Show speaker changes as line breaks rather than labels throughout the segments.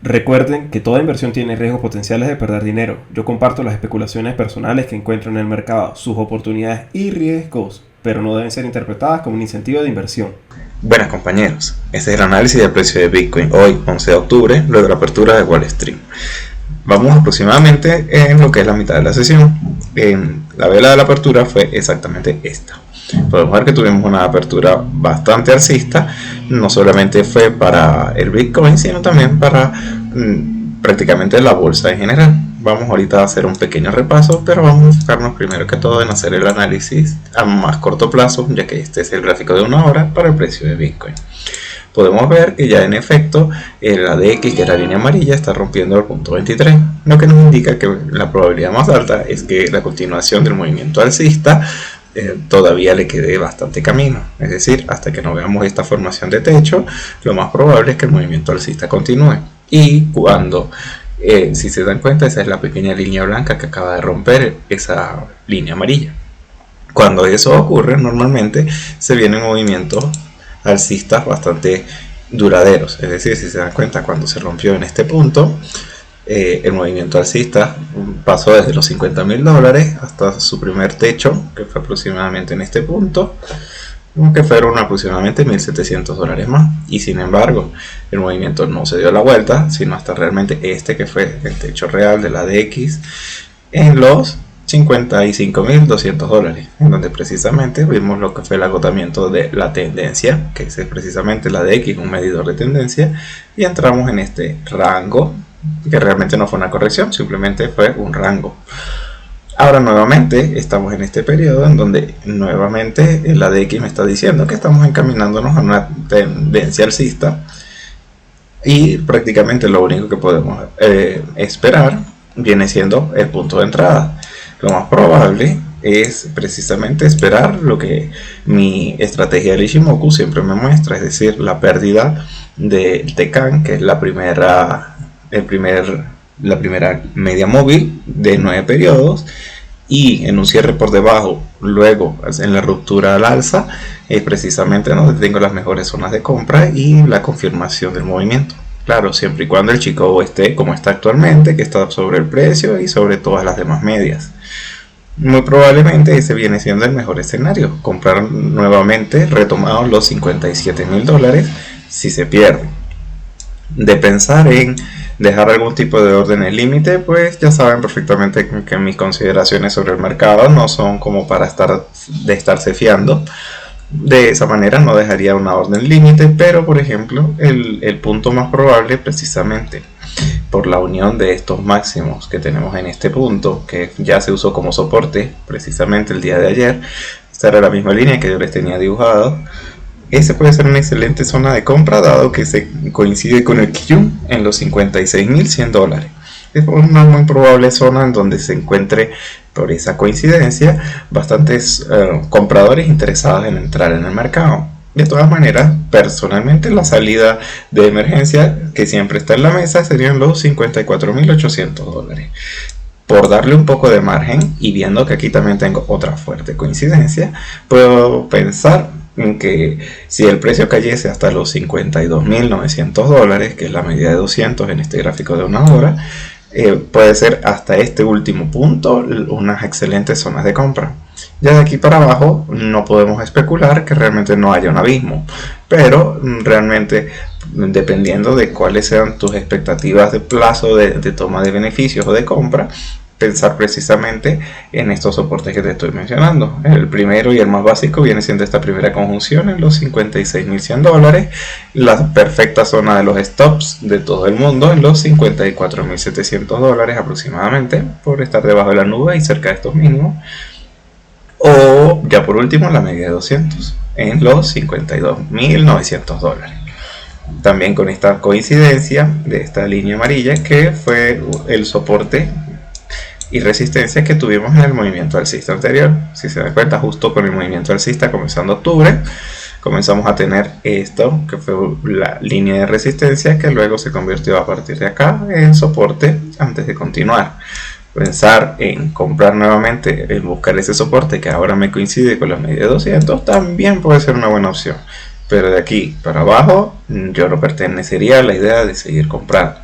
Recuerden que toda inversión tiene riesgos potenciales de perder dinero. Yo comparto las especulaciones personales que encuentro en el mercado, sus oportunidades y riesgos, pero no deben ser interpretadas como un incentivo de inversión.
Buenas compañeros, este es el análisis del precio de Bitcoin hoy, 11 de octubre, luego de la apertura de Wall Street. Vamos aproximadamente en lo que es la mitad de la sesión. La vela de la apertura fue exactamente esta. Podemos ver que tuvimos una apertura bastante alcista, no solamente fue para el Bitcoin, sino también para prácticamente la bolsa en general. Vamos ahorita a hacer un pequeño repaso, pero vamos a enfocarnos primero que todo en hacer el análisis a más corto plazo, ya que este es el gráfico de una hora para el precio de Bitcoin. Podemos ver que ya en efecto la DX, que es la línea amarilla, está rompiendo el punto 23, lo que nos indica que la probabilidad más alta es que la continuación del movimiento alcista todavía le quede bastante camino, es decir, hasta que no veamos esta formación de techo, lo más probable es que el movimiento alcista continúe. Y cuando, si se dan cuenta, esa es la pequeña línea blanca que acaba de romper esa línea amarilla. Cuando eso ocurre, normalmente se vienen movimientos alcistas bastante duraderos, es decir, si se dan cuenta, cuando se rompió en este punto, el movimiento alcista pasó desde los $50.000 hasta su primer techo, que fue aproximadamente en este punto, que fueron aproximadamente $1.700 más. Y sin embargo, el movimiento no se dio la vuelta, sino hasta realmente este, que fue el techo real de la DX, en los $55.200, en donde precisamente vimos lo que fue el agotamiento de la tendencia, que es precisamente la DX, un medidor de tendencia, y entramos en este rango, que realmente no fue una corrección, simplemente fue un rango. Ahora nuevamente estamos en este periodo en donde nuevamente la DX me está diciendo que estamos encaminándonos a una tendencia alcista, y prácticamente lo único que podemos esperar viene siendo el punto de entrada. Lo más probable es precisamente esperar lo que mi estrategia de Ichimoku siempre me muestra, es decir, la pérdida del Tenkan, que es la primera media móvil de 9 periodos, y en un cierre por debajo, luego en la ruptura al alza, es precisamente donde tengo las mejores zonas de compra y la confirmación del movimiento. Claro, siempre y cuando el Chicago esté como está actualmente, que está sobre el precio y sobre todas las demás medias. Muy probablemente ese viene siendo el mejor escenario, comprar nuevamente retomados los $57.000 si se pierde. De pensar en dejar algún tipo de orden límite, pues ya saben perfectamente que mis consideraciones sobre el mercado no son como para estarse fiando. De esa manera no dejaría una orden límite, pero por ejemplo el punto más probable, precisamente por la unión de estos máximos que tenemos en este punto, que ya se usó como soporte precisamente el día de ayer, esta era la misma línea que yo les tenía dibujado. Ese puede ser una excelente zona de compra, dado que se coincide con el Q en los $56.100. Es una muy probable zona en donde se encuentre, por esa coincidencia, bastantes compradores interesados en entrar en el mercado. De todas maneras, personalmente la salida de emergencia que siempre está en la mesa serían los $54.800. Por darle un poco de margen, y viendo que aquí también tengo otra fuerte coincidencia, puedo pensar en que si el precio cayese hasta los $52.900, que es la medida de 200 en este gráfico de una hora, puede ser hasta este último punto unas excelentes zonas de compra. Ya de aquí para abajo no podemos especular que realmente no haya un abismo, pero realmente, dependiendo de cuáles sean tus expectativas de plazo de toma de beneficios o de compra, pensar precisamente en estos soportes que te estoy mencionando. El primero y el más básico viene siendo esta primera conjunción en los $56.100, la perfecta zona de los stops de todo el mundo en los $54.700 aproximadamente, por estar debajo de la nube y cerca de estos mínimos, o ya por último la media de 200 en los $52.900. También con esta coincidencia de esta línea amarilla, que fue el soporte y resistencia que tuvimos en el movimiento alcista anterior. Si se dan cuenta, justo con el movimiento alcista comenzando octubre, comenzamos a tener esto, que fue la línea de resistencia, que luego se convirtió a partir de acá en soporte antes de continuar. Pensar en comprar nuevamente, en buscar ese soporte que ahora me coincide con la media de 200, también puede ser una buena opción. Pero de aquí para abajo yo no pertenecería a la idea de seguir comprando.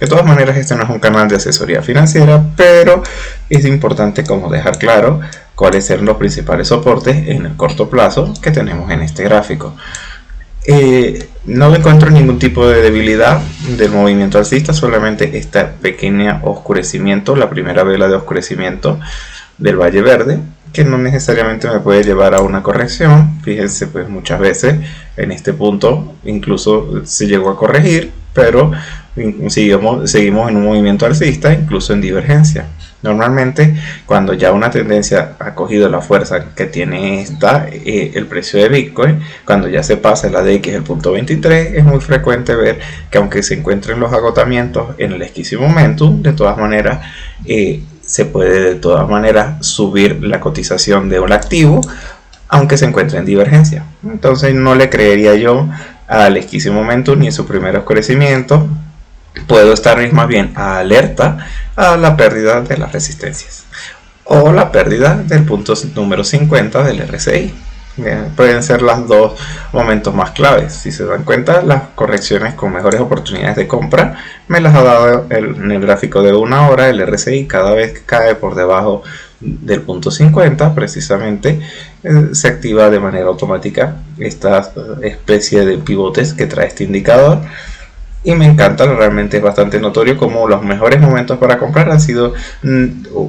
De todas maneras, este no es un canal de asesoría financiera, pero es importante como dejar claro cuáles son los principales soportes en el corto plazo que tenemos en este gráfico. No encuentro ningún tipo de debilidad del movimiento alcista, solamente este pequeño oscurecimiento, la primera vela de oscurecimiento del Valle Verde, que no necesariamente me puede llevar a una corrección. Fíjense, pues muchas veces en este punto incluso se llegó a corregir, pero seguimos en un movimiento alcista, incluso en divergencia. Normalmente, cuando ya una tendencia ha cogido la fuerza que tiene el precio de Bitcoin, cuando ya se pasa la DX el punto 23, es muy frecuente ver que aunque se encuentren los agotamientos en el esquisito momentum, de todas maneras se puede de todas maneras subir la cotización de un activo, aunque se encuentre en divergencia. Entonces no le creería yo al esquisito momentum ni en su primer oscurecimiento. Puedo estar más bien alerta a la pérdida de las resistencias o la pérdida del punto número 50 del RSI. Pueden ser los dos momentos más claves. Si se dan cuenta, las correcciones con mejores oportunidades de compra me las ha dado en el gráfico de una hora. El RSI cada vez que cae por debajo del punto 50, precisamente se activa de manera automática esta especie de pivotes que trae este indicador. Y me encanta, realmente es bastante notorio como los mejores momentos para comprar han sido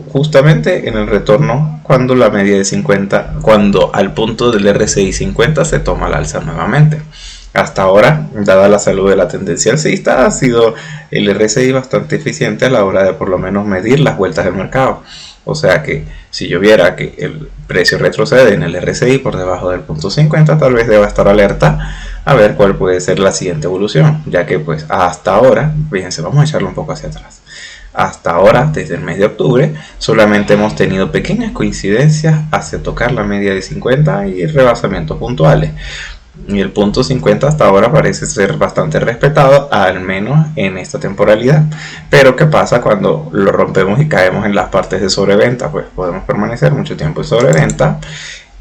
justamente en el retorno cuando la media de 50, cuando al punto del RSI 50 se toma al alza nuevamente. Hasta ahora, dada la salud de la tendencia alcista, ha sido el RSI bastante eficiente a la hora de por lo menos medir las vueltas del mercado. O sea que si yo viera que el precio retrocede en el RSI por debajo del punto 50, tal vez deba estar alerta a ver cuál puede ser la siguiente evolución, ya que pues hasta ahora, fíjense, vamos a echarlo un poco hacia atrás. Hasta ahora, desde el mes de octubre, solamente hemos tenido pequeñas coincidencias hacia tocar la media de 50 y rebasamientos puntuales. Y el punto 50 hasta ahora parece ser bastante respetado, al menos en esta temporalidad. Pero ¿qué pasa cuando lo rompemos y caemos en las partes de sobreventa? Pues podemos permanecer mucho tiempo en sobreventa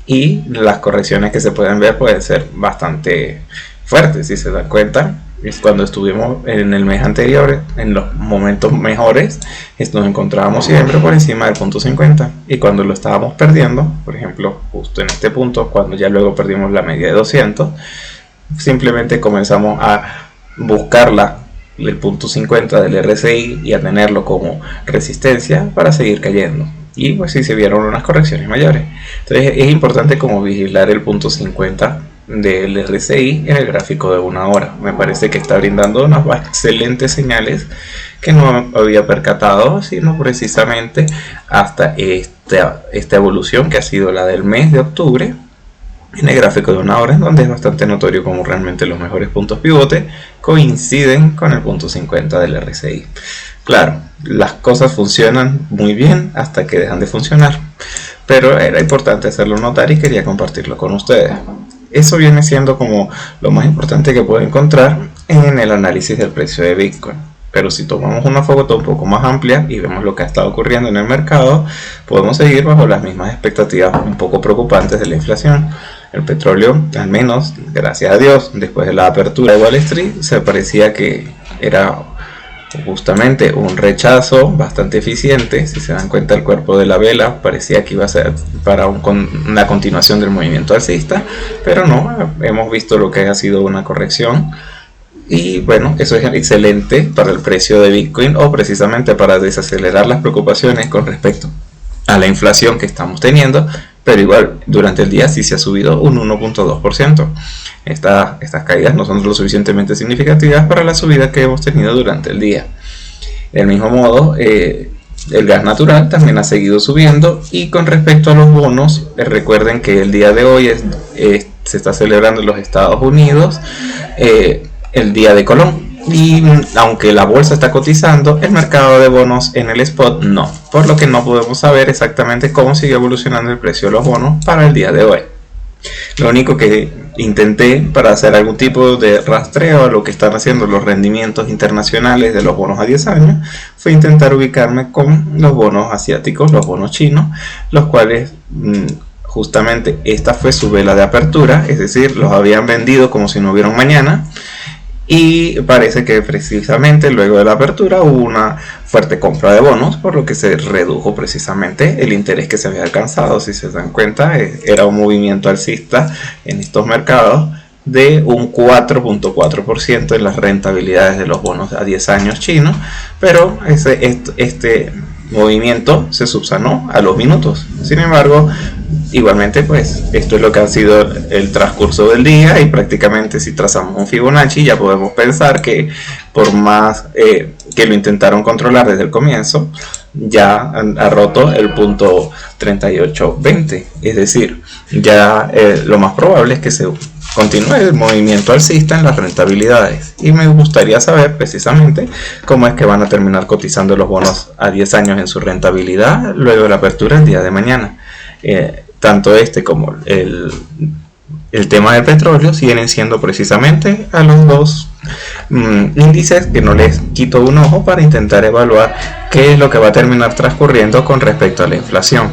y las correcciones que se pueden ver pueden ser bastante fuertes. Si se dan cuenta, es cuando estuvimos en el mes anterior, en los momentos mejores, nos encontrábamos siempre por encima del punto 50, y cuando lo estábamos perdiendo, por ejemplo justo en este punto, cuando ya luego perdimos la media de 200, simplemente comenzamos a buscarla, el punto 50 del RSI, y a tenerlo como resistencia para seguir cayendo. Y pues sí se vieron unas correcciones mayores. Entonces es importante como vigilar el punto 50 del RSI en el gráfico de una hora. Me parece que está brindando unas excelentes señales que no había percatado, sino precisamente hasta esta evolución que ha sido la del mes de octubre en el gráfico de una hora, en donde es bastante notorio como realmente los mejores puntos pivote coinciden con el punto 50 del RSI. Claro, las cosas funcionan muy bien hasta que dejan de funcionar, pero era importante hacerlo notar y quería compartirlo con ustedes. Eso viene siendo como lo más importante que puedo encontrar en el análisis del precio de Bitcoin. Pero si tomamos una foto un poco más amplia y vemos lo que ha estado ocurriendo en el mercado, podemos seguir bajo las mismas expectativas un poco preocupantes de la inflación. El petróleo, al menos, gracias a Dios, después de la apertura de Wall Street, se parecía que era justamente un rechazo bastante eficiente. Si se dan cuenta, el cuerpo de la vela parecía que iba a ser para una continuación del movimiento alcista, pero no, hemos visto lo que ha sido una corrección. Y bueno, eso es excelente para el precio de Bitcoin, o precisamente para desacelerar las preocupaciones con respecto a la inflación que estamos teniendo. Pero igual, durante el día sí se ha subido un 1.2%. Estas caídas no son lo suficientemente significativas para la subida que hemos tenido durante el día. Del mismo modo, el gas natural también ha seguido subiendo. Y con respecto a los bonos, recuerden que el día de hoy se está celebrando en los Estados Unidos el Día de Colón. Y aunque la bolsa está cotizando, el mercado de bonos en el spot no, por lo que no podemos saber exactamente cómo sigue evolucionando el precio de los bonos para el día de hoy. Lo único que intenté para hacer algún tipo de rastreo a lo que están haciendo los rendimientos internacionales de los bonos a 10 años fue intentar ubicarme con los bonos asiáticos, los bonos chinos, los cuales justamente esta fue su vela de apertura, es decir, los habían vendido como si no hubiera un mañana. Y parece que precisamente luego de la apertura hubo una fuerte compra de bonos, por lo que se redujo precisamente el interés que se había alcanzado. Si se dan cuenta, era un movimiento alcista en estos mercados de un 4.4% en las rentabilidades de los bonos a 10 años chinos, pero este movimiento se subsanó a los minutos. Sin embargo, igualmente, pues esto es lo que ha sido el transcurso del día, y prácticamente si trazamos un Fibonacci ya podemos pensar que por más que lo intentaron controlar desde el comienzo, ya ha roto el punto 3820, es decir, ya lo más probable es que se continúe el movimiento alcista en las rentabilidades. Y me gustaría saber precisamente cómo es que van a terminar cotizando los bonos a 10 años en su rentabilidad luego de la apertura el día de mañana. Tanto este como el tema del petróleo siguen siendo precisamente a los dos índices que no les quito un ojo para intentar evaluar qué es lo que va a terminar transcurriendo con respecto a la inflación.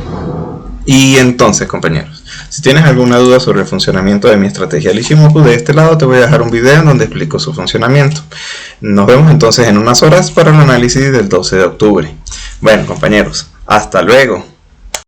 Y entonces, compañeros, si tienes alguna duda sobre el funcionamiento de mi estrategia Ichimoku, de este lado te voy a dejar un video en donde explico su funcionamiento. Nos vemos entonces en unas horas para el análisis del 12 de octubre. Bueno, compañeros, hasta luego.